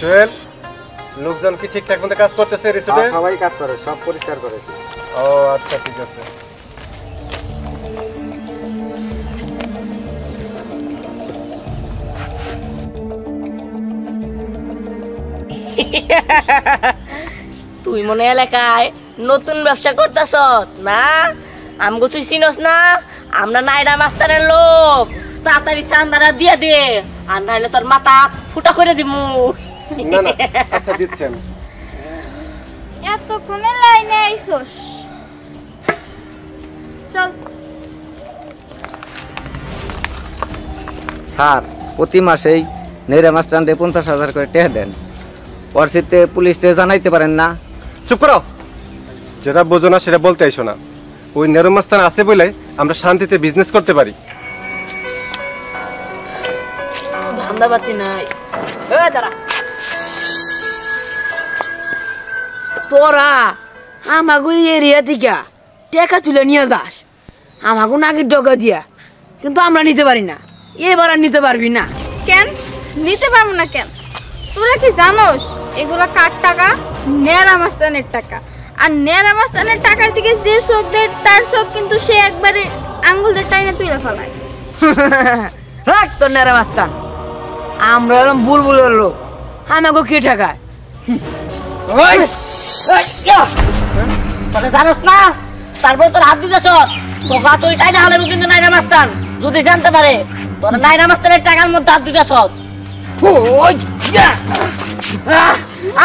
সোহেল, লোকজন কি ঠিকঠাক মতো কাজ করতেছে রিসোর্টে? সবাই কাজ করে, সব পরিষ্কার করেছে। ও আচ্ছা, ঠিক আছে। তুই মনে এলাকায় নতুন ব্যবসা করতেছ না? আমগো তুই চিনস না? আমরা নাইরা মাস্টারের লোক। তাড়াতাড়ি চান্দারা দিয়ে দে, আর নাইলে তোর মাথা ফুটা করে দিমু। না না, আচ্ছা দিচ্ছি আমি। এতক্ষণে লাইনে আইসোস, চল। স্যার, প্রতি মাসেই নেড়ে মাস্টারকে 50,000 করে টাকা দেন। পরশিতে পুলিশকে জানাইতে পারেন না? চুপ করো, যেটা বোঝো না সেটা বলতে আইসো না। ওই নেরমাস্তান আছে বলে আমরা শান্তিতে বিজনেস করতে পারি। ধান্দা বাতি নাই। দাঁড়া, তোরা আমাগো এরিয়া থেকে টাকা তুলে নিয়ে যাস আমাগো নাকি ডগা দিয়া, কিন্তু আমরা নিতে পারি না। এবার আর নিতে পারবি না। কেন নিতে পারবো না? কেন? তোরা কি জানোস এগুলা কার টাকা? নেড়া মাস্তানের টাকা। আর নেড়া মাস্তানের টাকার দিকে যে চোখ দেয় তার চোখ কিন্তু সে একবারে আঙ্গুল দিয়ে টাইনা তুলে ফেলায়। রাখ তোর নেড়া মাস্তান, আমরা এরকম বুলবুলের লোক, আমাগো কে ঠেকায়? তোরা জানোস না, তারপর তোর হাত দিতেছ তোকা তুই টাইনা হলে কিন্তু নাইরা মাস্তান যদি জানতে পারে তোরা নাইরা মাস্তানের টাকার মধ্যে হাত দিতেছ।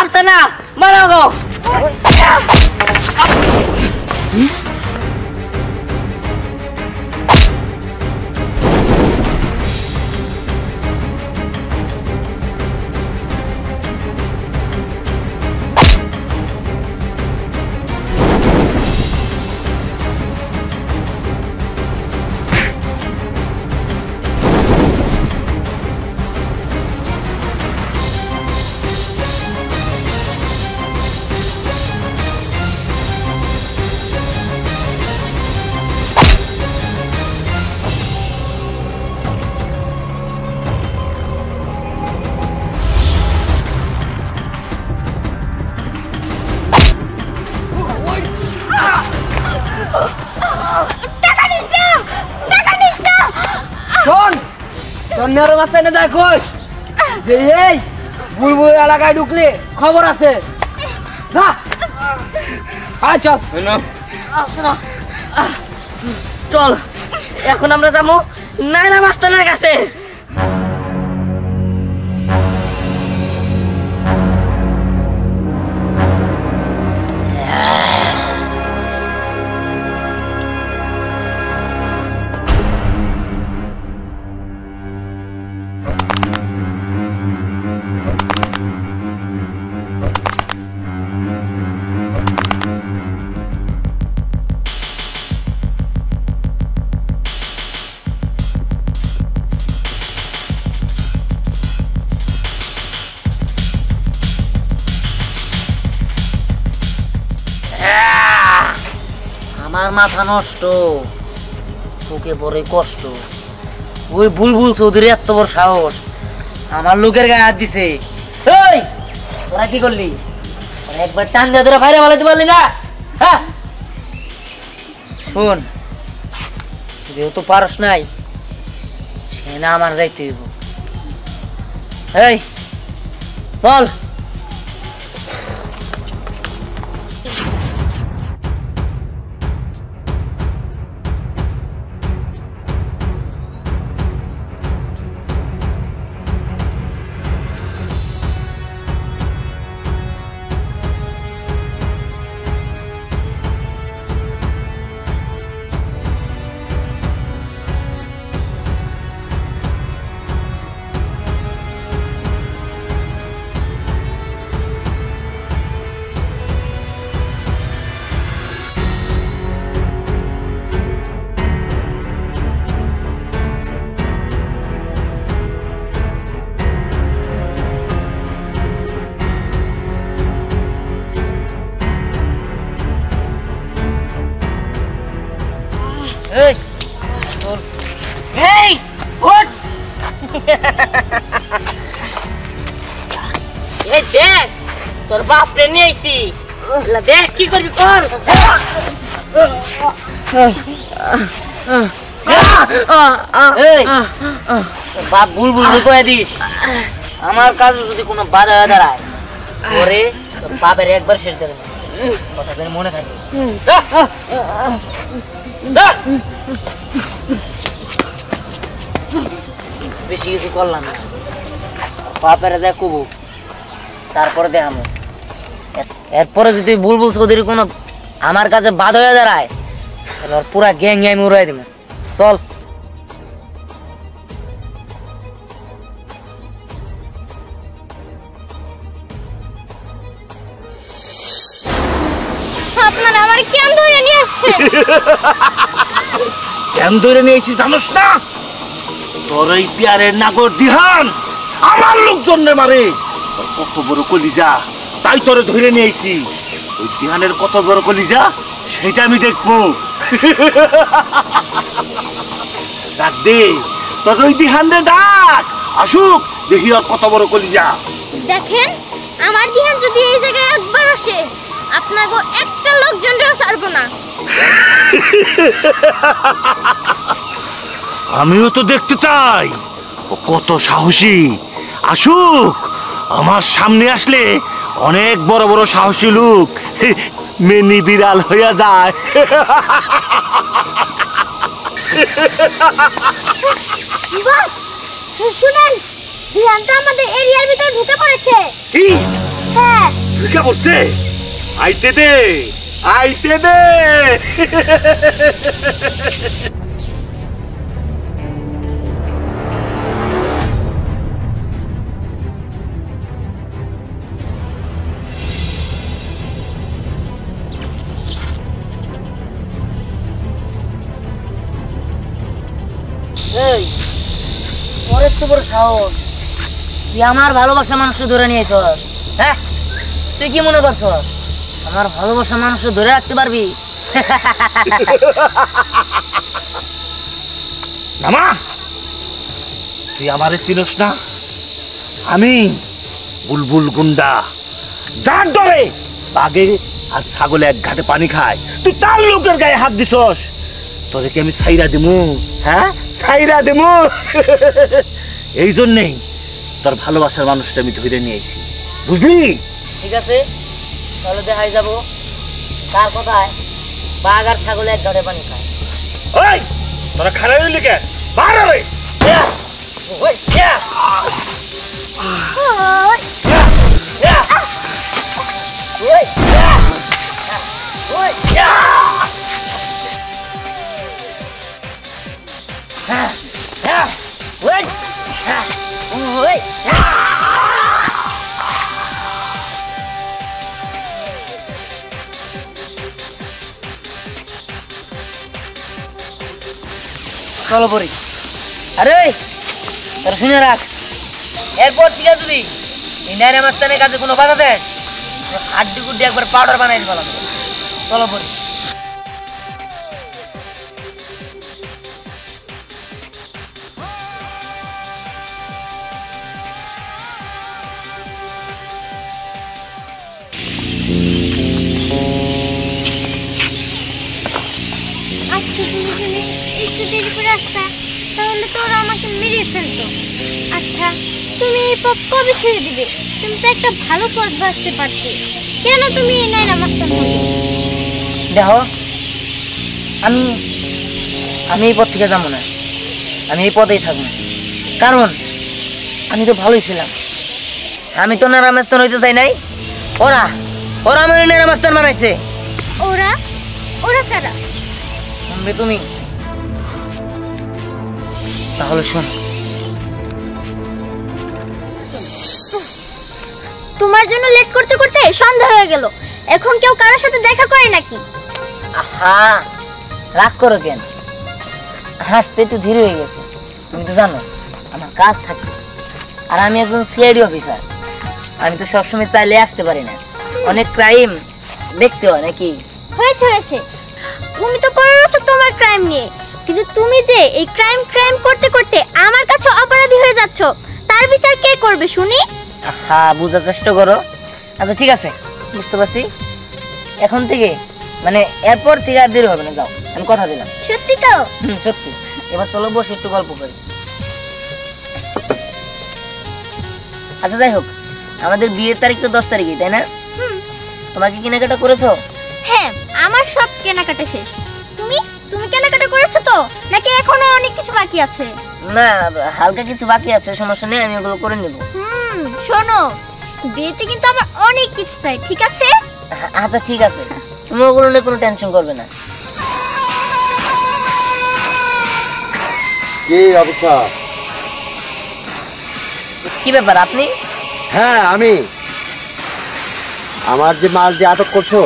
আচ্ছা না, মারা গো। নেড়া মাস্তানে যাই কইস যে এই বুলবুল এলাকায় ঢুকলে খবর আছে। চল, এখন আমরা যাবো নাইরা মাস্তানের কাছে। আমার মাথা নষ্ট, তোকে বড় কষ্ট। ওই বুলবুল চৌধুরী এত বড় সাহস আমার লোকের গায়ে হাত দিছে। এই তোরা কি করলি? একবার টান দিয়ে তোরা বাইরে বলাতে পারলি না? হ্যাঁ শোন, যেহেতু পারস নাই সে না আমার যাইতে হইব। এই চল। Hey! Hey! What? এই দেখ তোর বাপরে নিয়ে আইছি দেখ কি করবি কর এই তোর বাপ বুলবুল কয়ে দিস আমার কাছে যদি কোনো বাধা দাঁড়ায় পরে তোর বাপের একবার শেষ দেবে কথা যেন মনে থাকে বেশি কিছু করলাম না বাপের দেখ কবু তারপরে দেখামো এরপরে যদি বুলবুল চৌধুরী কোনো আমার কাছে বাদ হয়ে দাঁড়ায় তাহলে ওর পুরা গ্যাং আমি উড়াই দেবো চল আপনারা আমার কেন ধরে নিয়ে আসছে? কেন ধরে নিয়েছি জানোস না? তোর এই পিয়ারের নাগর দিহান আমার লোকজন মারে। তোর কত বড় কলিজা, তাই তোরে ধরে নিয়েছি। ওই দিহানের কত বড় কলিজা সেটা আমি দেখবো। ডাক দে তোর ওই দিহান রে, ডাক আসুক, দেখি ওর কত বড় কলিজা। দেখেন আমার দিহান যদি এই জায়গায় একবার আসে আপনাকে একটা লোকজনও ছাড়বো না। আমিও তো দেখতে চাই ও কত সাহসী। আসুক, আমার সামনে আসলে অনেক বড় বড় সাহসী লোক মেনি বিড়াল হইয়া যায়। বাস শুনেন, দিহানটা আমাদের এরিয়ার ভিতর ঢুকে পড়েছে। কি? হ্যাঁ ঢুকে পড়ছে? আইতে দে, আইতে দে। এই তোর এত বড় সাহস, তুই আমার ভালোবাসা মানুষ ধরে নিয়েছস? হ্যাঁ তুই কি মনে করছস আমার ভালোবাসা মানুষ ধরে রাখতে পারবি? নামা, তুই আমারে চিনস না? আমি বুলবুল গুন্ডা, যার ডরে বাঘে আর ছাগলে এক ঘাটে পানি খায়, তুই তার লোকের গায়ে হাত দিছস। তোরে কি আমি ছাইরা দিমু? হ্যাঁ ছাইরা দিমু? এই জন্যেই তোর ভালোবাসার মানুষটা আমি ধরে নিয়েছি, বুঝলি? ঠিক আছে, তাহলে দেখাই যাবো কার কথায় বাঘ আর ছাগলে এক ঘাটে পানি খায়। ওই তোরা খারাপ হইলি কেন? বাড়া রে। ওই, ইয়া। ওই, ইয়া। ওই, ইয়া। ওই, ইয়া। হ্যাঁ, হ্যাঁ, ওই, হ্যাঁ, ওই, ইয়া। চলো পরি। আরে তোর শুনে রাখ, এরপর ঠিক আছে যদি এই নাইরা মাস্তানের কাছে কোনো বাধা দেয় হাড্ডি গুড্ডি একবার পাউডার বানাই ফেলাম। চলো পরি। আজকে তুমি যদি একটু দেরি করে আসতা তাহলে তো ওরা আমাকে মেরে ফেলতো। আচ্ছা তুমি এই পথ কবে ছেড়ে দিবে? তুমি তো একটা ভালো পথ বাঁচতে পারতে, কেন তুমি এই নাইরা মাস্তান হলে? দেখো, আমি এই পথ থেকে যাবো না, আমি এই পথেই থাকবো, কারণ আমি তো ভালোই ছিলাম। আমি তো নাইরা মাস্তান হইতে চাই নাই। ওরা আমার নাইরা মাস্তান বানাইছে। ওরা ওরা কারা? শুনবে তুমি? তাহলে শোন। তোমার জন্য লেট করতে করতে সন্ধ্যা হয়ে গেল, এখন কেউ কারোর সাথে দেখা করে নাকি? আহা, রাগ করো কেন? হাসতে একটু ধীরে হয়ে গেছে। তুমি তো জানো আমার কাজ থাকে, আর আমি একজন সিআইডি অফিসার। আমি তো সবসময় চাইলে আসতে পারি না, অনেক ক্রাইম দেখতে হয় নাকি। হয়েছে হয়েছে, তুমি তো পড়ে রয়েছো তোমার ক্রাইম নিয়ে, কিন্তু তুমি যে এই ক্রাইম করতে করতে আমার কাছে অপরাধী হয়ে যাচ্ছ, তার বিচার কে করবে শুনি? হ্যাঁ, বুঝার চেষ্টা করো। আচ্ছা ঠিক আছে, বুঝতে পারছি। এখন থেকে মানে এরপর থেকে আর দেরি হবে না, যাও, আমি কথা দিলাম। সত্যি তো? সত্যি। এবার চলো বসে একটু গল্প করি। আচ্ছা যাই হোক, আমাদের বিয়ের তারিখ তো 10 তারিখে, তাই না? তোমার কি কেনাকাটা করেছো? হ্যাঁ, আমার সব কেনাকাটা শেষ। তুমি তুমি কেনাকাটা করেছো তো, নাকি এখনো অনেক কিছু বাকি আছে? না, হালকা কিছু বাকি আছে, সমস্যা নেই, আমি ওগুলো করে নেব। শোনো, বিয়েতে কিন্তু আমার অনেক কিছু চাই, ঠিক আছে? আচ্ছা ঠিক আছে, তুমি ওগুলো নিয়ে কোনো টেনশন করবে না। কি অফিসার? কি ব্যাপার আপনি? হ্যাঁ আমি। আমার যে মালটি আটক করছো,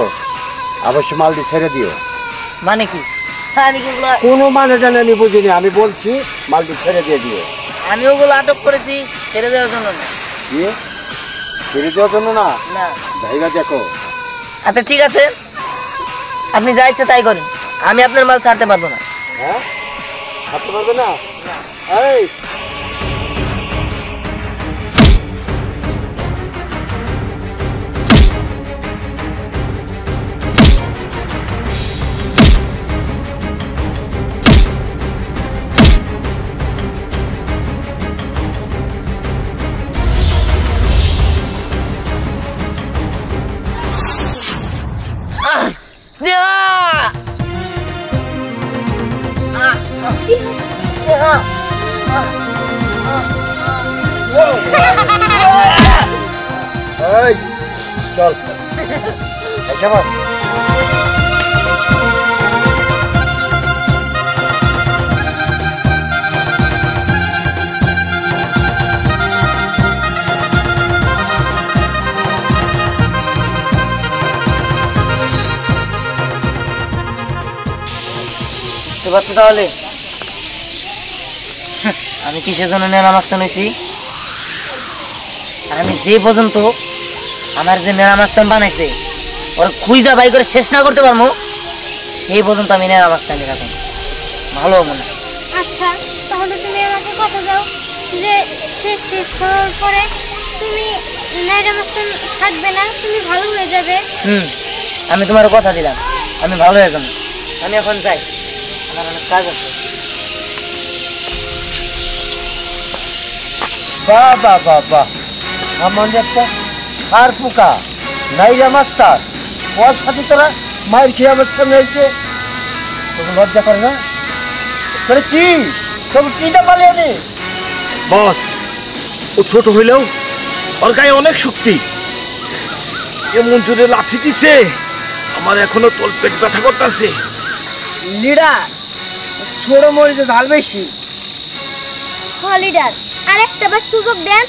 অবশ্যই মালটি ছেড়ে দিও। মানে কি? হ্যাঁ, আমি ওগুলো কোনো মানে জানি আমি বুঝিনি, আমি বলছি মালটি ছেড়ে দিয়ে দিও। আমি ওগুলো আটক করেছি ছেড়ে দেওয়ার জন্য না। কি ছেড়ে দেওয়ার জন্য না? না। ভাইবা দেখো। আচ্ছা ঠিক আছে, আপনি যা ইচ্ছে তাই করেন, আমি আপনার মাল ছাড়তে পারবো না। হ্যাঁ, ছাড়তে পারবে না? এই স্নেহা! স্নেহা! এই চল এসব। বুঝতে পারছো তাহলে আমি কিসের জন্য নেরামাস্তান হয়েছি? আমি যে পর্যন্ত আমার যে নেরামাস্তান বানাইছে ওর খুঁজা বাই করে শেষ না করতে পারবো, সেই পর্যন্ত আমি নেরামাস্তানি রাখুন, ভালো মনে। আচ্ছা, তাহলে তুমি আমাকে কথা দাও যে শেষ হওয়ার পরে তুমি নাইরা মাস্তান থাকবে না, তুমি ভালো হয়ে যাবে। আমি তোমার কথা দিলাম, আমি ভালো হয়ে যাবো। আমি এখন যাই, আমার অনেক কাজ আছে। বাহ বাহ বাহ বাহ, সামান্য একটা সার পোকা নাইরা মাস্টার, ওর সাথে তোরা মায়ের খেয়ে আমার সামনে এসে তোকে লজ্জা করে না? তোরা কি তবে কি যা পালি? আমি বস, ও ছোট হইলেও ওর গায়ে অনেক শক্তি। এমন জোরে লাথি দিছে আমার এখনো তলপেট ব্যথা করতেছে। লিডার ছোট মরিচে ঝাল বেশি। হলিডার আরেকটা বার সুযোগ দেন,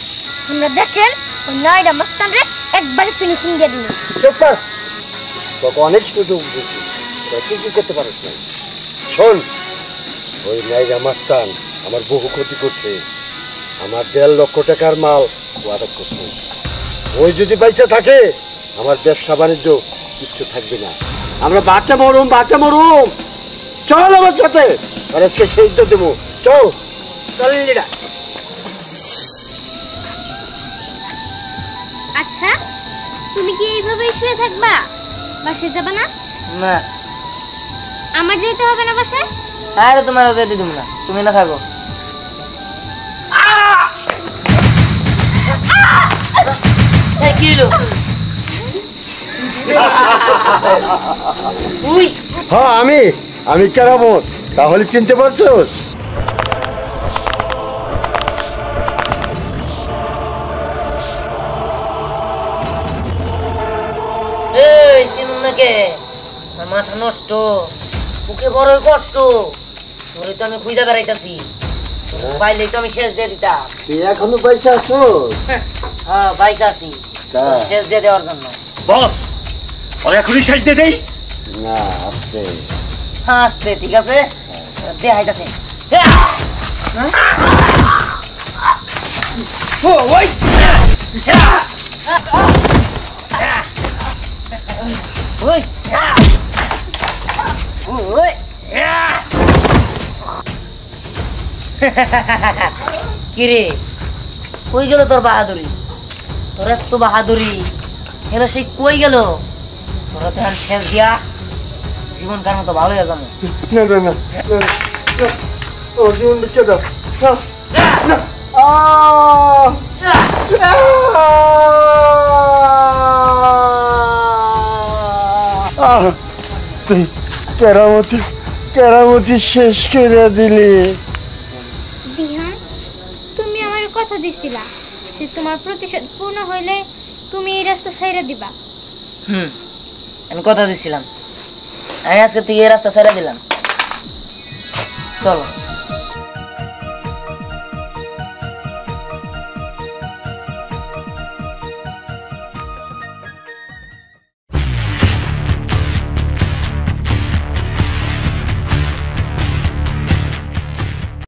আমরা দেখেন ওই নাইরা মাস্তানরে একবারে ফিনিশিং দিয়ে দিন। চুপ কর, তোকে অনেক সুযোগ দিয়েছি, তোরা কিছু করতে পারিস না। শোন, ওই নাইরা মাস্তান আমার বহু ক্ষতি করছে, আমার 1.5 লক্ষ টাকার মাল ও আটক করছে। ওই যদি পয়সা থাকে আমার ব্যবসা বাণিজ্য কিচ্ছু থাকবে না। আমরা বাচ্চা মরুম চল আমার সাথে, আর আজকে সেই তো দেবো। চল চল লিডার। আচ্ছা, তুমি কি এইভাবেই শুয়ে থাকবা? বাসায় যাবা না? না, আমার যেতে হবে না বাসায়? আরে তোমার যেতে দিব না, তুমি না থাকো। কি হলো? উই হ্যাঁ আমি কেরামত, তাহলে চিনতে পারছোস? এই চিনুন নাকে, আমার মাথা নষ্ট, বুকে বড় কষ্ট, তোরে তো আমি খুঁজে বেড়াইতাছি, পাইলে তো আমি শেষ দিয়ে দিতাম। তুই এখনো পয়সা আছো? হ্যাঁ পয়সা আছি, শেষ দিয়ে দেওয়ার জন্য। বস, ওর এখনই শেষ দিয়ে দেই? না, আস্তে। হ্যাঁ আসতে, ঠিক আছে, দেখাইতাছে। ওই ওই ওই কিরে, কই গেল তোর বাহাদুরি? তোর এত বাহাদুরি এরা সেই কই গেল? তোরা তো এখন শেষ দিয়া জীবনকার মতো ভালো হয়ে যাবো। ও জীবন বিকে দাও তুই কেরামতি শেষ করে দিলি। দিহান, তুমি আমার কথা দিছিলা যে তোমার প্রতিশোধ পূর্ণ হইলে তুমি এই রাস্তা ছাইরা দিবা। আমি কথা দিছিলাম, আমি আজকে থেকে এই রাস্তা ছেড়ে দিলাম। চলো।